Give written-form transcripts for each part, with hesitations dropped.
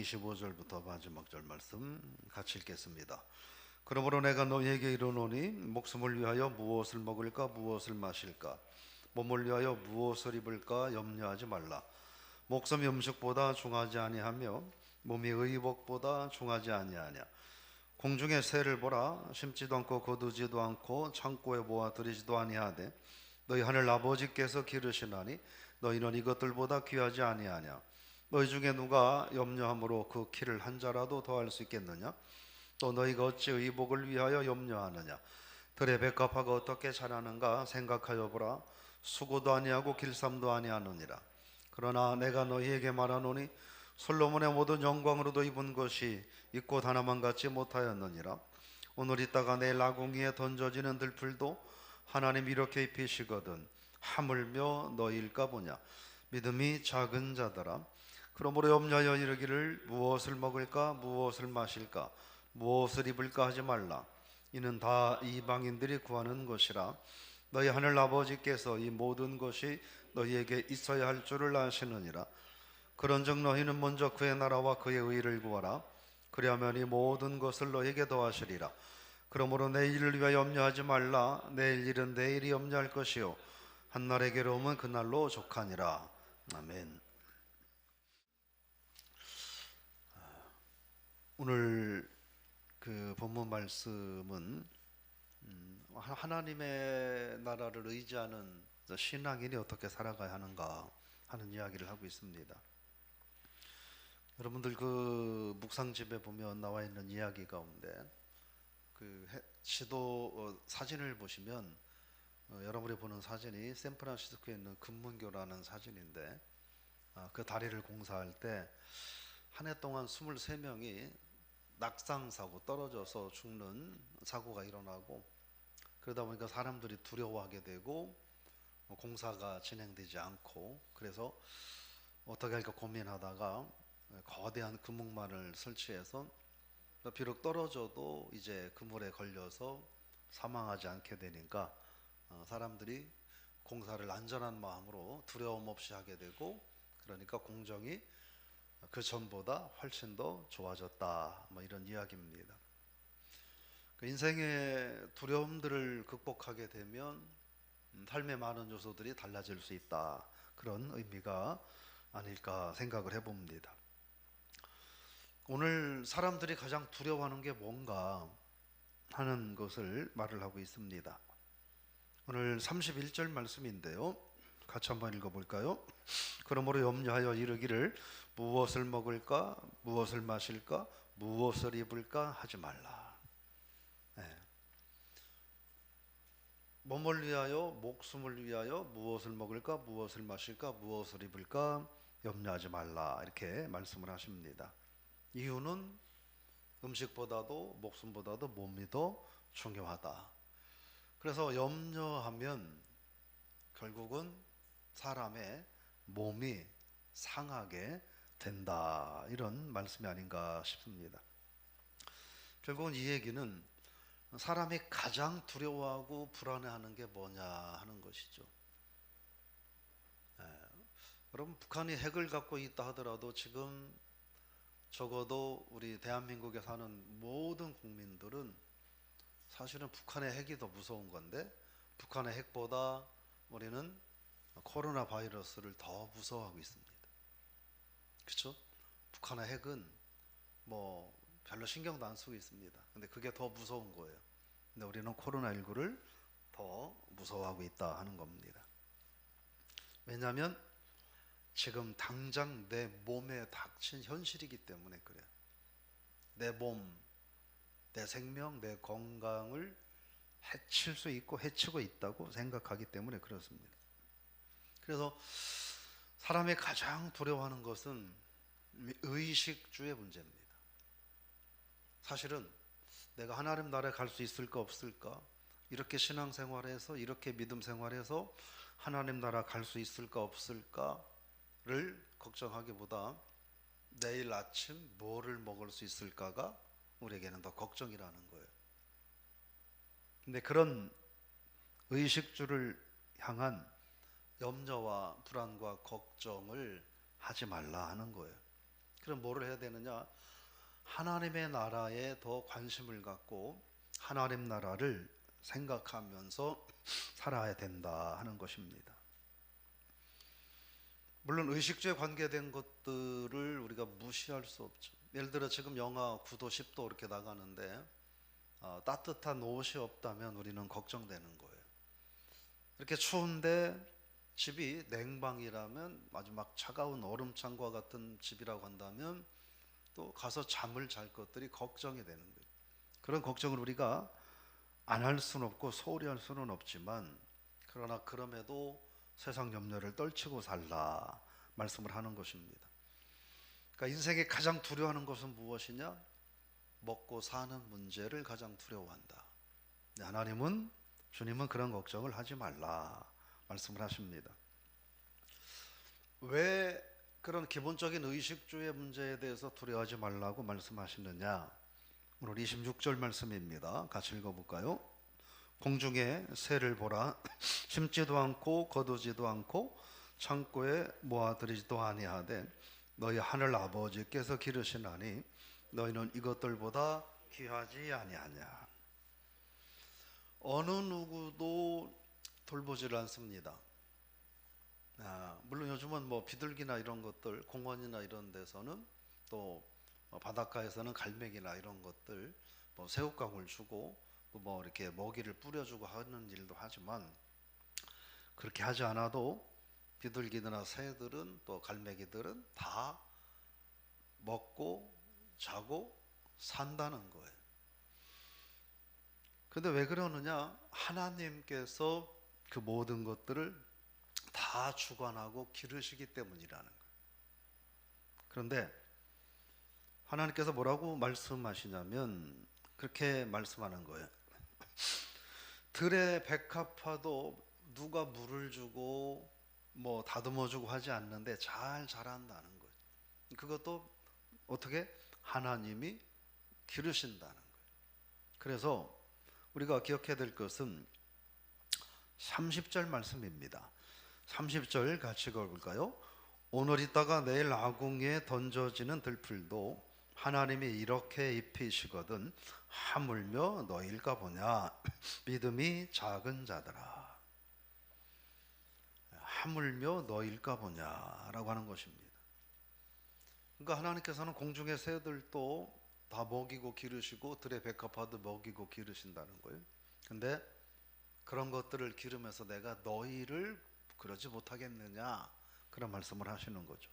25절부터 마지막 절 말씀 같이 읽겠습니다. 그러므로 내가 너희에게 이르노니 목숨을 위하여 무엇을 먹을까 무엇을 마실까 몸을 위하여 무엇을 입을까 염려하지 말라. 목숨이 음식보다 중하지 아니하며 몸이 의복보다 중하지 아니하냐. 공중의 새를 보라. 심지도 않고 거두지도 않고 창고에 모아 들이지도 아니하되 너희 하늘 아버지께서 기르시나니 너희는 이것들보다 귀하지 아니하냐. 너희 중에 누가 염려함으로 그 키를 한 자라도 더할 수 있겠느냐. 또 너희가 어찌 의복을 위하여 염려하느냐. 들의 백합화가 어떻게 자라는가 생각하여 보라. 수고도 아니하고 길쌈도 아니하느니라. 그러나 내가 너희에게 말하노니 솔로몬의 모든 영광으로도 입은 것이 이 꽃 하나만 갖지 못하였느니라. 오늘 있다가 내일 아궁이에 던져지는 들풀도 하나님 이렇게 입히시거든 하물며 너희일까 보냐. 믿음이 작은 자들아, 그러므로 염려하여 이르기를 무엇을 먹을까 무엇을 마실까 무엇을 입을까 하지 말라. 이는 다 이방인들이 구하는 것이라. 너희 하늘 아버지께서 이 모든 것이 너희에게 있어야 할 줄을 아시느니라. 그런즉 너희는 먼저 그의 나라와 그의 의를 구하라. 그리하면 이 모든 것을 너희에게 더하시리라. 그러므로 내일을 위하여 염려하지 말라. 내일 일은 내일이 염려할 것이요 한날의 괴로움은 그날로 족하니라. 아멘. 오늘 그 본문 말씀은 하나님의 나라를 의지하는 신앙인이 어떻게 살아가야 하는가 하는 이야기를 하고 있습니다. 여러분들 그 묵상집에 보면 나와 있는 이야기 가운데 그 지도 사진을 보시면 여러분이 보는 사진이 샌프란시스코에 있는 금문교라는 사진인데 그 다리를 공사할 때 한 해 동안 23명이 낙상사고 떨어져서 죽는 사고가 일어나고 그러다 보니까 사람들이 두려워하게 되고 공사가 진행되지 않고 그래서 어떻게 할까 고민하다가 거대한 금목만을 설치해서 비록 떨어져도 이제 그물에 걸려서 사망하지 않게 되니까 사람들이 공사를 안전한 마음으로 두려움 없이 하게 되고 그러니까 공정이 그 전보다 훨씬 더 좋아졌다 뭐 이런 이야기입니다. 그 인생의 두려움들을 극복하게 되면 삶의 많은 요소들이 달라질 수 있다 그런 의미가 아닐까 생각을 해봅니다. 오늘 사람들이 가장 두려워하는 게 뭔가 하는 것을 말을 하고 있습니다. 오늘 31절 말씀인데요, 같이 한번 읽어볼까요? 그러므로 염려하여 이르기를 무엇을 먹을까 무엇을 마실까 무엇을 입을까 하지 말라. 몸을 위하여 목숨을 위하여 무엇을 먹을까 무엇을 마실까 무엇을 입을까 염려하지 말라 이렇게 말씀을 하십니다. 이유는 음식보다도 목숨보다도 몸이 더 중요하다. 그래서 염려하면 결국은 사람의 몸이 상하게 된다 이런 말씀이 아닌가 싶습니다. 결국은 이 얘기는 사람이 가장 두려워하고 불안해하는 게 뭐냐 하는 것이죠. 여러분 북한이 핵을 갖고 있다 하더라도 지금 적어도 우리 대한민국에 사는 모든 국민들은 사실은 북한의 핵이 더 무서운 건데 북한의 핵보다 우리는 코로나 바이러스를 더 무서워하고 있습니다. 그렇죠? 북한의 핵은 뭐 별로 신경도 안 쓰고 있습니다. 근데 그게 더 무서운 거예요. 근데 우리는 코로나19를 더 무서워하고 있다 하는 겁니다. 왜냐하면 지금 당장 내 몸에 닥친 현실이기 때문에 그래요. 내 몸, 내 생명, 내 건강을 해칠 수 있고 해치고 있다고 생각하기 때문에 그렇습니다. 그래서 사람이 가장 두려워하는 것은 의식주의 문제입니다. 사실은 내가 하나님 나라에 갈 수 있을까 없을까, 이렇게 신앙생활해서 이렇게 믿음 생활해서 하나님 나라 갈 수 있을까 없을까를 걱정하기보다 내일 아침 뭐를 먹을 수 있을까가 우리에게는 더 걱정이라는 거예요. 근데 그런 의식주를 향한 염려와 불안과 걱정을 하지 말라 하는 거예요. 그럼 뭐를 해야 되느냐? 하나님의 나라에 더 관심을 갖고 하나님 나라를 생각하면서 살아야 된다 하는 것입니다. 물론 의식주에 관계된 것들을 우리가 무시할 수 없죠. 예를 들어 지금 영하 9도 10도 이렇게 나가는데 따뜻한 옷이 없다면 우리는 걱정되는 거예요. 이렇게 추운데 집이 냉방이라면, 아주 막 차가운 얼음창과 같은 집이라고 한다면 또 가서 잠을 잘 것들이 걱정이 되는 거예요. 그런 걱정을 우리가 안 할 수는 없고 소홀히 할 수는 없지만, 그러나 그럼에도 세상 염려를 떨치고 살라 말씀을 하는 것입니다. 그러니까 인생에 가장 두려워하는 것은 무엇이냐? 먹고 사는 문제를 가장 두려워한다. 하나님은, 주님은 그런 걱정을 하지 말라 말씀을 하십니다. 왜 그런 기본적인 의식주의 문제에 대해서 두려워하지 말라고 말씀하시느냐? 오늘 26절 말씀입니다. 같이 읽어볼까요? 공중에 새를 보라. 심지도 않고 거두지도 않고 창고에 모아들이지도 아니하되 너희 하늘 아버지께서 기르시나니 너희는 이것들보다 귀하지 아니하냐. 어느 누구도 돌보지를 않습니다. 물론 요즘은 뭐 비둘기나 이런 것들, 공원이나 이런 데서는, 또 바닷가에서는 갈매기나 이런 것들 뭐 새우깡을 주고 뭐 이렇게 먹이를 뿌려주고 하는 일도 하지만, 그렇게 하지 않아도 비둘기나 새들은, 또 갈매기들은 다 먹고 자고 산다는 거예요. 근데 왜 그러느냐? 하나님께서 그 모든 것들을 다 주관하고 기르시기 때문이라는 거예요. 그런데 하나님께서 뭐라고 말씀하시냐면, 그렇게 말씀하는 거예요. 들에 백합화도 누가 물을 주고 뭐 다듬어 주고 하지 않는데 잘 자란다는 거예요. 그것도 어떻게? 하나님이 기르신다는 거예요. 그래서 우리가 기억해야 될 것은 30절 말씀입니다. 30절 같이 읽어볼까요? 오늘 있다가 내일 아궁이에 던져지는 들풀도 하나님이 이렇게 입히시거든 하물며 너일까 보냐. 믿음이 작은 자들아. 하물며 너일까 보냐 라고 하는 것입니다. 그러니까 하나님께서는 공중의 새들도 다 먹이고 기르시고 들의 백합화도 먹이고 기르신다는 거예요. 근데 그런 것들을 기르면서 내가 너희를 그러지 못하겠느냐, 그런 말씀을 하시는 거죠.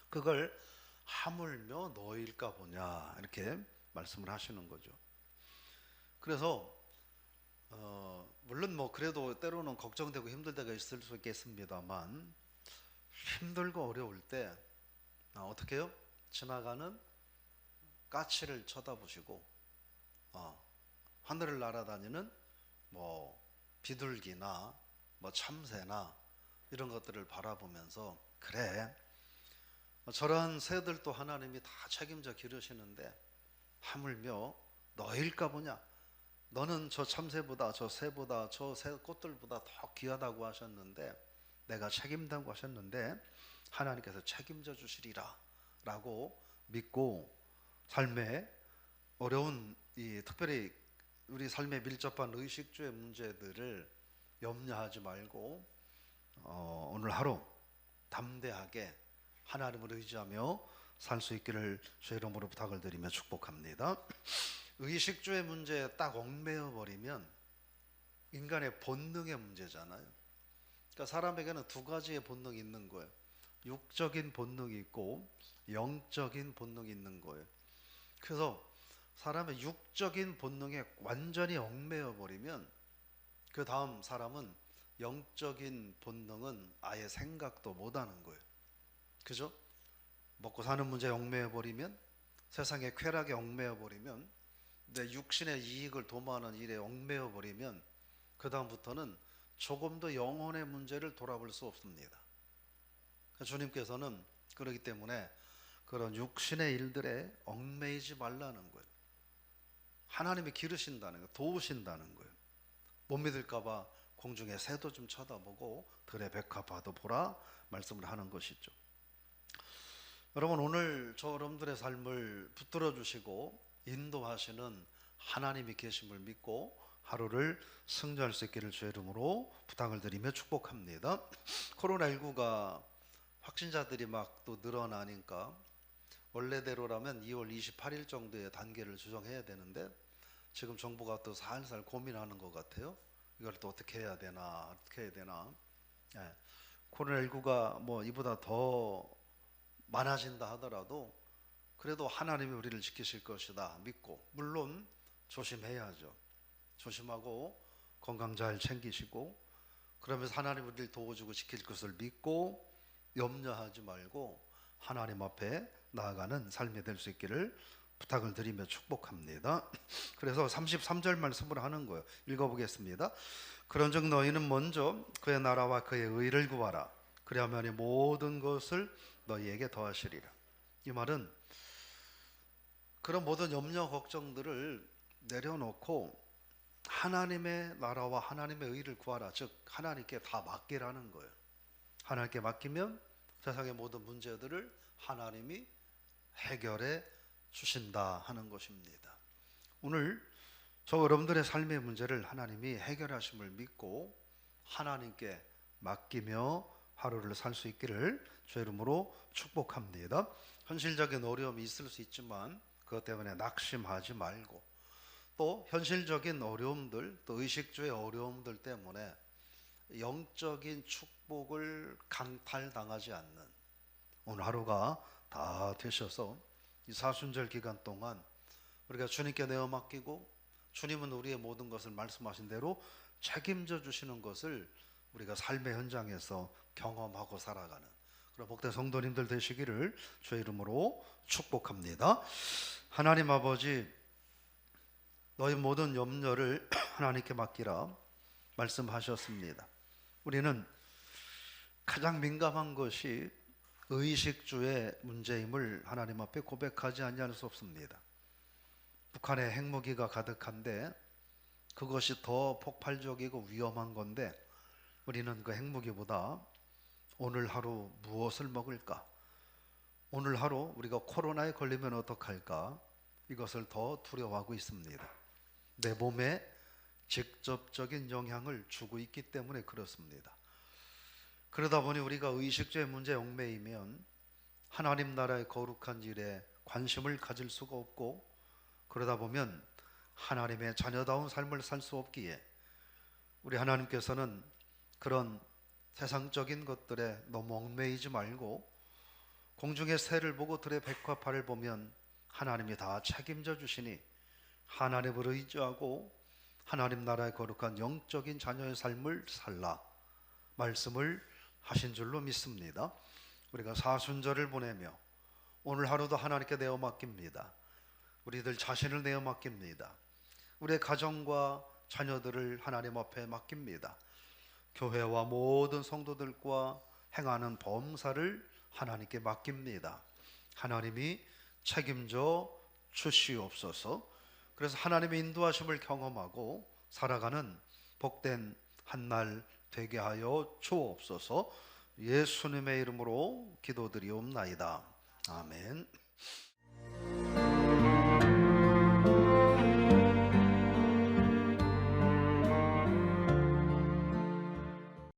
그걸 하물며 너희일까 보냐 이렇게 말씀을 하시는 거죠. 그래서 물론 뭐 그래도 때로는 걱정되고 힘들 때가 있을 수 있겠습니다만, 힘들고 어려울 때 어떻게 해요? 지나가는 까치를 쳐다보시고 하늘을 날아다니는 뭐 비둘기나 뭐 참새나 이런 것들을 바라보면서, 그래, 저런 새들도 하나님이 다 책임져 기르시는데 하물며 너일까 보냐. 너는 저 참새보다, 저 새보다, 저 새 꽃들보다 더 귀하다고 하셨는데, 내가 책임다고 하셨는데 하나님께서 책임져 주시리라 라고 믿고, 삶의 어려운, 특별히 우리 삶에 밀접한 의식주의 문제들을 염려하지 말고 오늘 하루 담대하게 하나님을 의지하며 살 수 있기를 주의 이름으로 부탁을 드리며 축복합니다. 의식주의 문제에 딱 얽매여 버리면 인간의 본능의 문제잖아요. 그러니까 사람에게는 두 가지의 본능이 있는 거예요. 육적인 본능이 있고 영적인 본능이 있는 거예요. 그래서 사람의 육적인 본능에 완전히 얽매여 버리면 그 다음 사람은 영적인 본능은 아예 생각도 못하는 거예요. 그죠? 먹고 사는 문제에 얽매여 버리면, 세상의 쾌락에 얽매여 버리면, 내 육신의 이익을 도모하는 일에 얽매여 버리면, 그 다음부터는 조금 더 영혼의 문제를 돌아볼 수 없습니다. 주님께서는 그렇기 때문에 그런 육신의 일들에 얽매이지 말라는 거예요. 하나님이 기르신다는 거예요. 도우신다는 거예요. 못 믿을까봐 공중의 새도 좀 쳐다보고 들의 백합화도 보라 말씀을 하는 것이죠. 여러분, 오늘 저 여러분들의 삶을 붙들어 주시고 인도하시는 하나님이 계심을 믿고 하루를 승리할 수 있기를 주의 이름으로 부탁을 드리며 축복합니다. 코로나19가 확진자들이 막 또 늘어나니까 원래대로라면 2월 28일 정도의 단계를 조정해야 되는데 지금 정부가 또 살살 고민하는 것 같아요. 이걸 또 어떻게 해야 되나, 어떻게 해야 되나. 예. 코로나19가 뭐 이보다 더 많아진다 하더라도 그래도 하나님이 우리를 지키실 것이다 믿고, 물론 조심해야죠. 조심하고 건강 잘 챙기시고 그러면서 하나님 우리를 도와주고 지킬 것을 믿고 염려하지 말고 하나님 앞에 나아가는 삶이 될 수 있기를 부탁을 드리며 축복합니다. 그래서 33절 말씀을 하는 거예요. 읽어보겠습니다. 그런즉 너희는 먼저 그의 나라와 그의 의를 구하라. 그리하면 이 모든 것을 너희에게 더하시리라. 이 말은 그런 모든 염려 걱정들을 내려놓고 하나님의 나라와 하나님의 의를 구하라. 즉 하나님께 다 맡기라는 거예요. 하나님께 맡기면 세상의 모든 문제들을 하나님이 해결해 주신다 하는 것입니다. 오늘 저 여러분들의 삶의 문제를 하나님이 해결하심을 믿고 하나님께 맡기며 하루를 살 수 있기를 주의 이름으로 축복합니다. 현실적인 어려움이 있을 수 있지만 그것 때문에 낙심하지 말고, 또 현실적인 어려움들, 또 의식주의 어려움들 때문에 영적인 축복을 강탈당하지 않는 오늘 하루가 다 되셔서 이 사순절 기간 동안 우리가 주님께 내어 맡기고 주님은 우리의 모든 것을 말씀하신 대로 책임져 주시는 것을 우리가 삶의 현장에서 경험하고 살아가는 그런 복된 성도님들 되시기를 주의 이름으로 축복합니다. 하나님 아버지, 너희 모든 염려를 하나님께 맡기라 말씀하셨습니다. 우리는 가장 민감한 것이 의식주의 문제임을 하나님 앞에 고백하지 아니할 수 없습니다. 북한에 핵무기가 가득한데 그것이 더 폭발적이고 위험한 건데 우리는 그 핵무기보다 오늘 하루 무엇을 먹을까? 오늘 하루 우리가 코로나에 걸리면 어떡할까? 이것을 더 두려워하고 있습니다. 내 몸에 직접적인 영향을 주고 있기 때문에 그렇습니다. 그러다 보니 우리가 의식주의 문제에 얽매이면 하나님 나라의 거룩한 일에 관심을 가질 수가 없고, 그러다 보면 하나님의 자녀다운 삶을 살 수 없기에 우리 하나님께서는 그런 세상적인 것들에 너무 얽매이지 말고 공중의 새를 보고 들의 백합화를 보면 하나님이 다 책임져 주시니 하나님을 의지하고 하나님 나라의 거룩한 영적인 자녀의 삶을 살라 말씀을 하신 줄로 믿습니다. 우리가 사순절을 보내며 오늘 하루도 하나님께 내어 맡깁니다. 우리들 자신을 내어 맡깁니다. 우리의 가정과 자녀들을 하나님 앞에 맡깁니다. 교회와 모든 성도들과 행하는 범사를 하나님께 맡깁니다. 하나님이 책임져 주시옵소서. 그래서 하나님의 인도하심을 경험하고 살아가는 복된 한날 되게 하여 주옵소서. 예수님의 이름으로 기도드리옵나이다. 아멘.